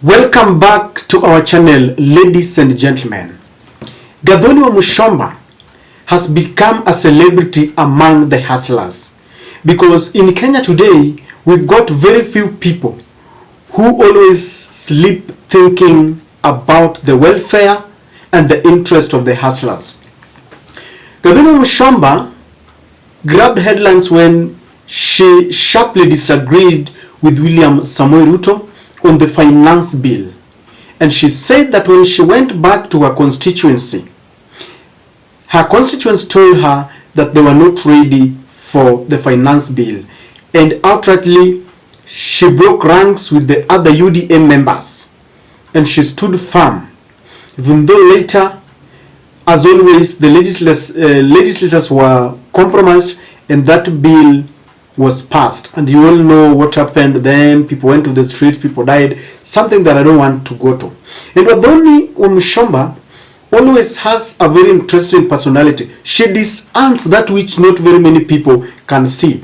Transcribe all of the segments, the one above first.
Welcome back to our channel, ladies and gentlemen. Wamuchoba has become a celebrity among the hustlers because in Kenya today, we've got very few people who always sleep thinking about the welfare and the interest of the hustlers. Wamuchoba grabbed headlines when she sharply disagreed with William Samoei Ruto on the finance bill, and she said that when she went back to her constituency told her that they were not ready for the finance bill, and outrightly she broke ranks with the other UDA members and she stood firm, even though later, as always, the legislators were compromised and that bill was passed. And you all know what happened then. People went to the streets, people died, something that I don't want to go to. And Wamuchoba always has a very interesting personality. She discerns that which not very many people can see.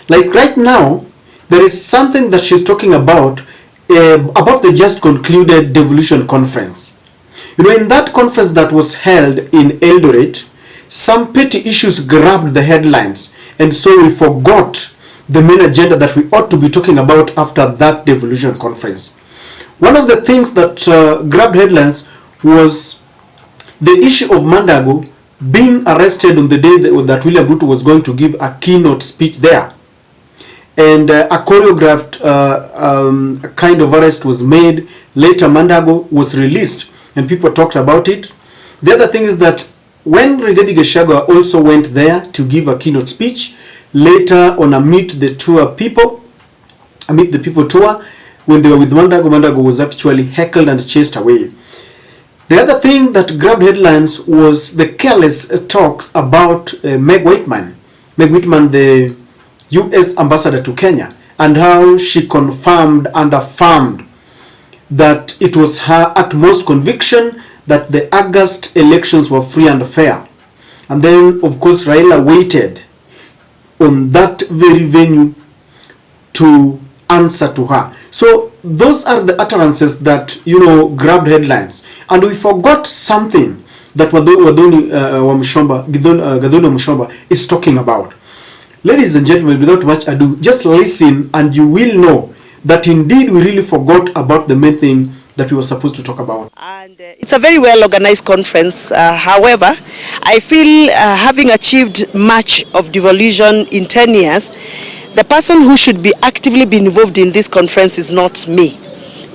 Like right now, there is something that she's talking about the just concluded Devolution Conference. You know, in that conference that was held in Eldoret, some petty issues grabbed the headlines, and so we forgot the main agenda that we ought to be talking about after that Devolution Conference. One of the things that grabbed headlines was the issue of Mandago being arrested on the day that William Ruto was going to give a keynote speech there. And a choreographed kind of arrest was made. Later, Mandago was released and people talked about it. The other thing is that when Rigathi Gachagua also went there to give a keynote speech, later on a Meet the People tour, when they were with Mandago was actually heckled and chased away. The other thing that grabbed headlines was the careless talks about Meg Whitman, the US ambassador to Kenya, and how she confirmed and affirmed that it was her utmost conviction that the August elections were free and fair. And then, of course, Raila waited on that very venue to answer to her. So those are the utterances that, you know, grabbed headlines. And we forgot something that Wamuchoba is talking about. Ladies and gentlemen, without much ado, just listen and you will know that indeed we really forgot about the main thing that we were supposed to talk about. And it's a very well organized conference. However, I feel having achieved much of devolution in 10 years, the person who should be actively be involved in this conference is not me.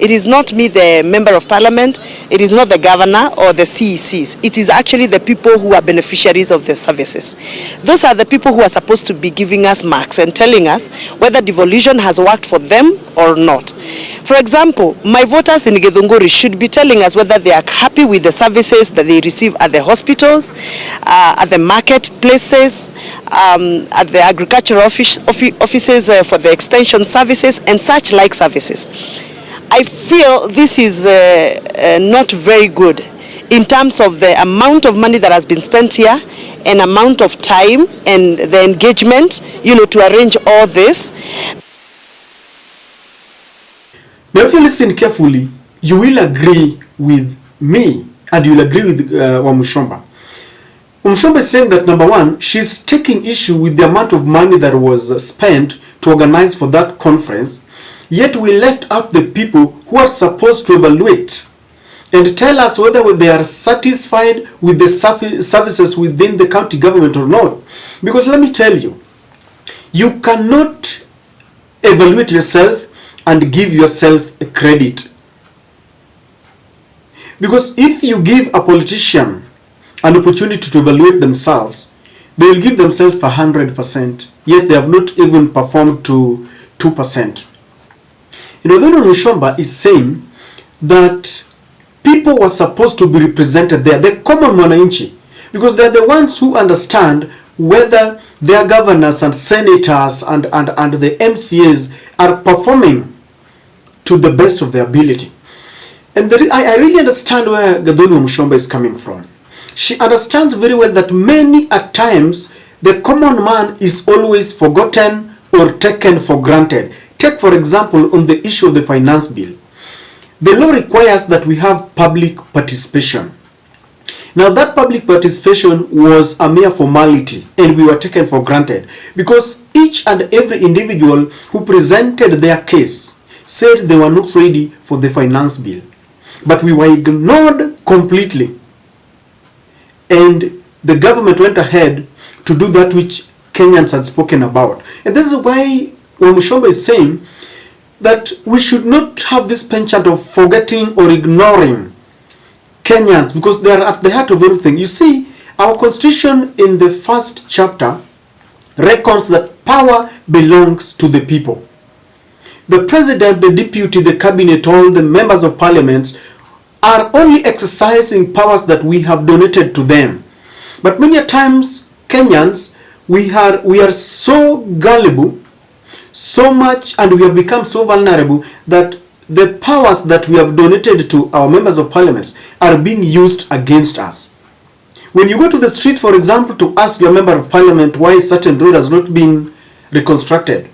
It is not me, the member of parliament. It is not the governor or the CECs. It is actually the people who are beneficiaries of the services. Those are the people who are supposed to be giving us marks and telling us whether devolution has worked for them or not. For example, my voters in Githunguri should be telling us whether they are happy with the services that they receive at the hospitals, at the marketplaces, at the agricultural offices for the extension services and such like services. I feel this is not very good in terms of the amount of money that has been spent here and amount of time and the engagement, you know, to arrange all this. Now, if you listen carefully, you will agree with me and you will agree with Wamuchoba. Wamuchoba is saying that, number one, she's taking issue with the amount of money that was spent to organize for that conference. Yet we left out the people who are supposed to evaluate and tell us whether they are satisfied with the services within the county government or not. Because let me tell you, you cannot evaluate yourself and give yourself a credit. Because if you give a politician an opportunity to evaluate themselves, they will give themselves 100%, yet they have not even performed to 2%. You know, then Wamuchoba is saying that people were supposed to be represented there, the common mwananchi, because they're the ones who understand whether their governors and senators and the MCAs are performing to the best of their ability. And I really understand where Wamuchoba is coming from. She understands very well that many at times the common man is always forgotten or taken for granted. Take, for example, on the issue of the finance bill. The law requires that we have public participation. Now that public participation was a mere formality, and we were taken for granted because each and every individual who presented their case said they were not ready for the finance bill. But we were ignored completely, and the government went ahead to do that which Kenyans had spoken about. And this is why Wamuchoba is saying that we should not have this penchant of forgetting or ignoring Kenyans, because they are at the heart of everything. You see, our constitution in the first chapter reckons that power belongs to the people. The president, the deputy, the cabinet, all the members of parliament are only exercising powers that we have donated to them. But many a times, Kenyans, we are so gullible, so much, and we have become so vulnerable that the powers that we have donated to our members of parliament are being used against us. When you go to the street, for example, to ask your member of parliament why certain road has not been reconstructed,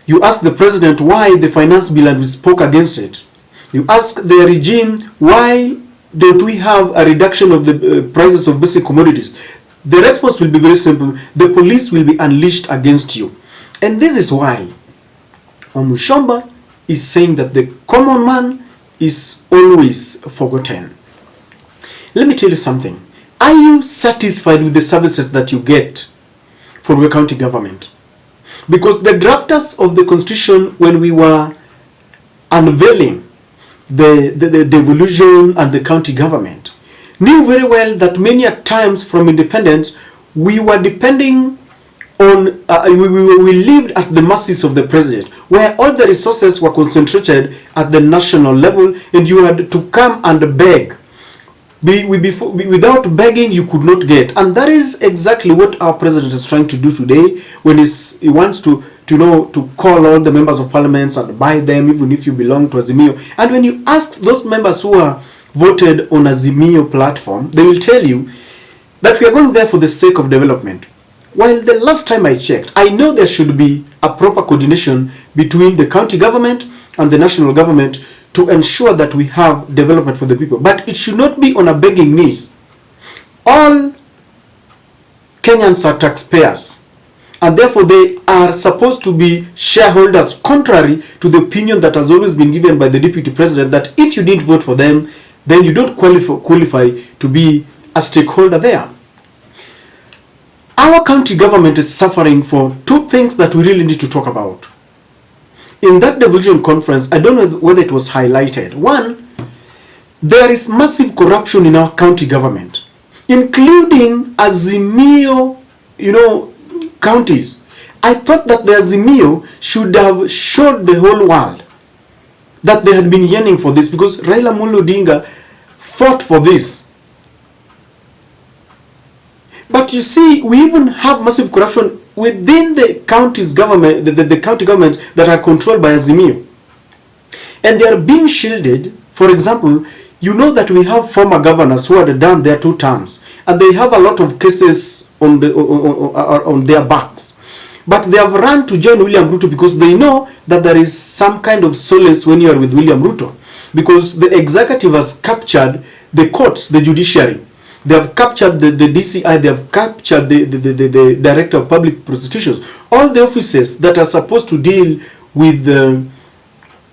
you ask the president why the finance bill and we spoke against it. You ask the regime why don't we have a reduction of the prices of basic commodities. The response will be very simple. The police will be unleashed against you. And this is why Wamuchoba is saying that the common man is always forgotten. Let me tell you something. Are you satisfied with the services that you get from your county government? Because the drafters of the constitution, when we were unveiling the devolution and the county government, knew very well that many a times from independence we were depending on we lived at the mercies of the president, where all the resources were concentrated at the national level, and you had to come and beg. Without begging, you could not get. And that is exactly what our president is trying to do today when he wants to call all the members of parliament and buy them, even if you belong to Azimio. And when you ask those members who are voted on Azimio platform, they will tell you that we are going there for the sake of development. While the last time I checked, I know there should be a proper coordination between the county government and the national government to ensure that we have development for the people. But it should not be on a begging knees. All Kenyans are taxpayers, and therefore they are supposed to be shareholders, contrary to the opinion that has always been given by the deputy president that if you didn't vote for them, then you don't qualify to be a stakeholder there. Our county government is suffering for two things that we really need to talk about. In that Devolution Conference, I don't know whether it was highlighted. One, there is massive corruption in our county government, including Azimio, counties. I thought that the Azimio should have showed the whole world that they had been yearning for this, because Raila Amolo Odinga fought for this. But you see, we even have massive corruption within the county's government, the county government that are controlled by Azimio. And they are being shielded. For example, you know that we have former governors who had done their 2 terms, and they have a lot of cases on their backs. But they have run to join William Ruto because they know that there is some kind of solace when you are with William Ruto, because the executive has captured the courts, the judiciary. They have captured the DCI, they have captured the Director of Public Prosecutions. All the offices that are supposed to deal with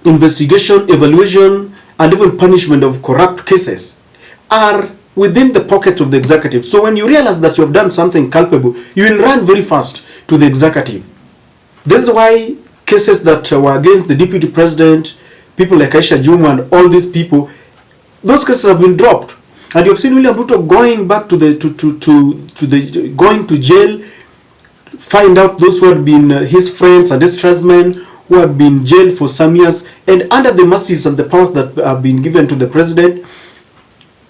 investigation, evaluation, and even punishment of corrupt cases are within the pocket of the executive. So when you realize that you have done something culpable, you will run very fast to the executive. This is why cases that were against the deputy president, people like Aisha Juma and all these people, those cases have been dropped. And you've seen William Ruto going back to going to jail, find out those who had been his friends and his tradesmen who had been jailed for some years, and under the mercies and the powers that have been given to the president,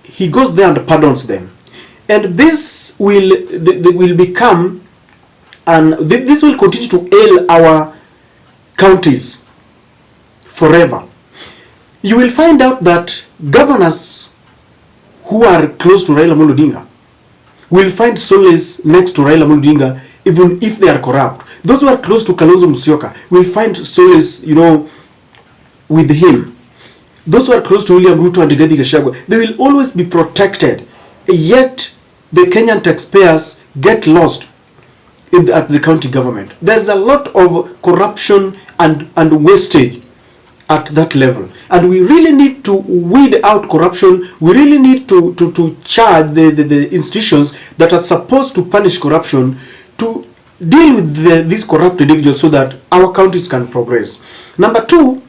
he goes there and pardons them. And this will become, and this will continue to ail our counties forever. You will find out that governors who are close to Raila Amolo Odinga will find solace next to Raila Amolo Odinga, even if they are corrupt. Those who are close to Kalonzo Musyoka will find solace, with him. those who are close to William Ruto and Rigathi Gachagua, they will always be protected. Yet the Kenyan taxpayers get lost at the county government. There's a lot of corruption and wastage at that level, and we really need to weed out corruption. We really need to charge the institutions that are supposed to punish corruption to deal with these corrupt individuals so that our countries can progress. Number two,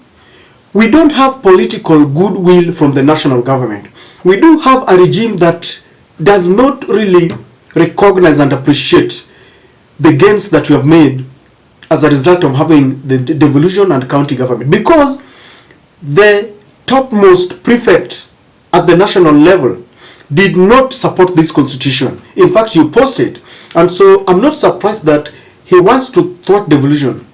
we don't have political goodwill from the national government. We do have a regime that does not really recognize and appreciate the gains that we have made as a result of having the devolution and county government, because the topmost prefect at the national level did not support this constitution. In fact, he opposed it. And so I'm not surprised that he wants to thwart devolution.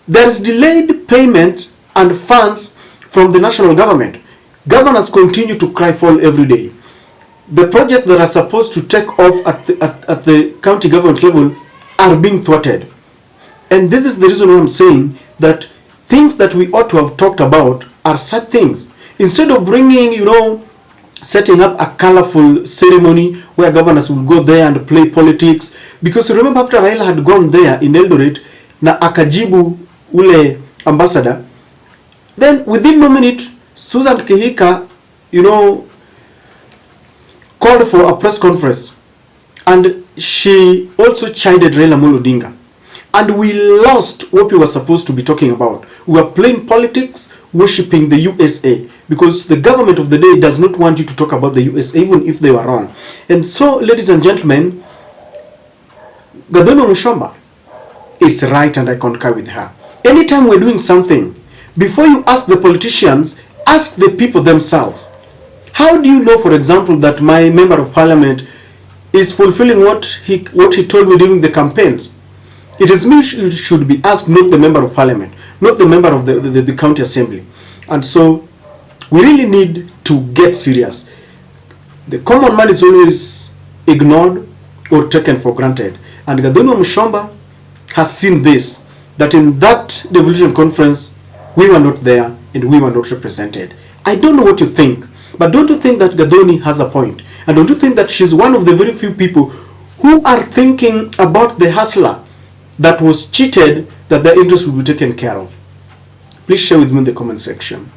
There is delayed payment and funds from the national government. Governors continue to cry foul every day. The projects that are supposed to take off at the county government level are being thwarted. And this is the reason why I'm saying that things that we ought to have talked about are such things. Instead of bringing, setting up a colorful ceremony where governors will go there and play politics. Because remember, after Raila had gone there in Eldoret, na akajibu ule ambassador, then within no minute, Susan Kihika, called for a press conference. And she also chided Raila Amolo Odinga. And we lost what we were supposed to be talking about. We were playing politics, worshipping the USA, because the government of the day does not want you to talk about the USA, even if they were wrong. And so, ladies and gentlemen, Gathoni Wamuchoba is right, and I concur with her. Anytime we're doing something, before you ask the politicians, ask the people themselves. How do you know, for example, that my member of parliament is fulfilling what he told me during the campaigns? It is me who should be asked, not the member of parliament, not the member of the county assembly. And so we really need to get serious. The common man is always ignored or taken for granted. And Gathoni Wamuchoba has seen this, that in that Devolution Conference, we were not there and we were not represented. I don't know what you think, but don't you think that Gathoni has a point? And don't you think that she's one of the very few people who are thinking about the hustler that was cheated, that their interests will be taken care of? Please share with me in the comment section.